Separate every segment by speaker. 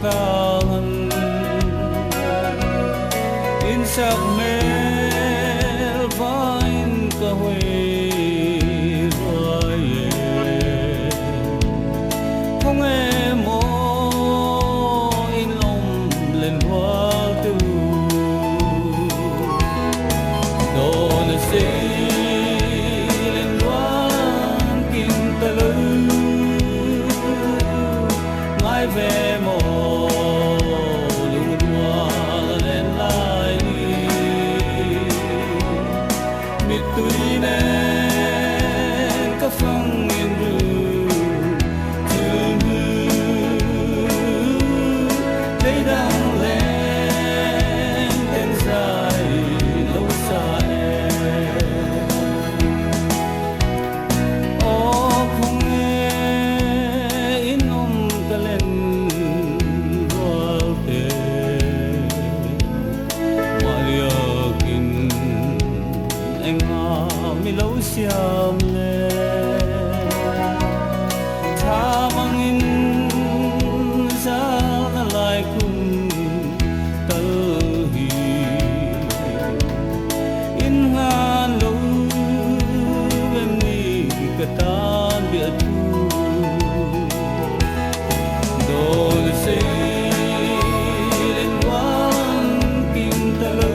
Speaker 1: tangan insak mel vain kahoy roye không em mo in lom lên hoa tu don se lên hoa kim ta lu mai về mo siam le tha mangin za la lai kum tal hi in han lo em ni ka tan bi tu don se len wan kim ta lu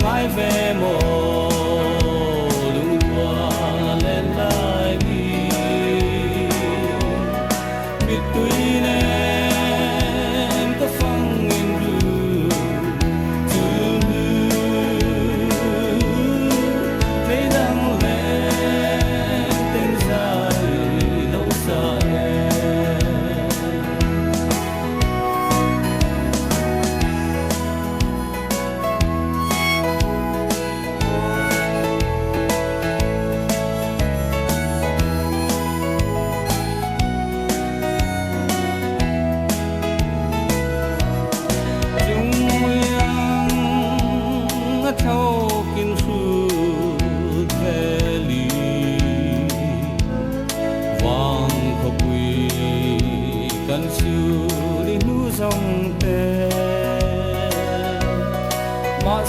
Speaker 1: mai ve mo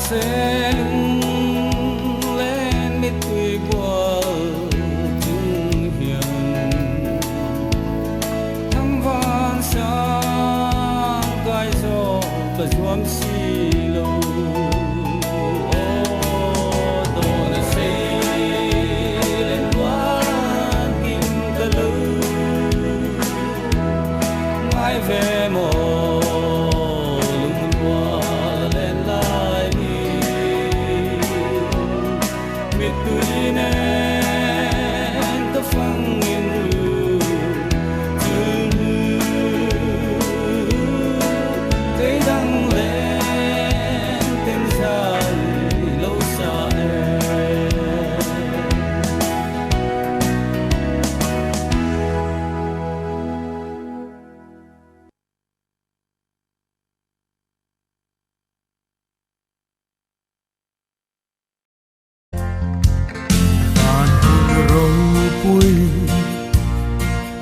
Speaker 1: sẽ lung lên biết tuổi qua chung hiền thăng van sang gai gió và duam xì lâu đồn sẽ lên quá kim ta lưu mai về một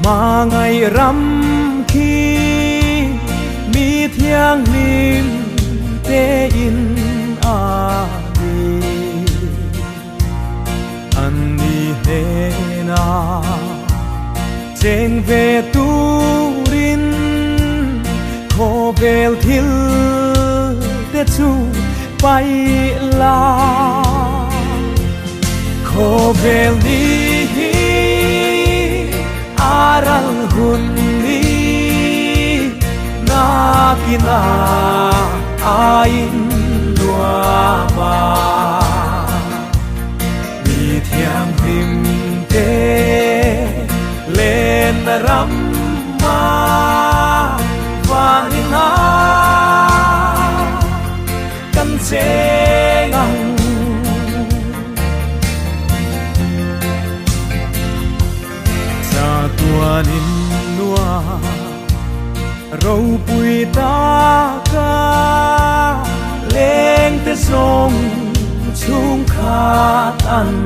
Speaker 2: mà ngày rằm khi mi thiang lim te in a đi anh đi he na trên về tu rin khô bel thil te chu bay la khô bel đi aral hunni na kina ain nuama mi thiang him te lên ram ma vanina kan che ngang tuanin nua râu bùi ta ca lên te sông chung khát ăn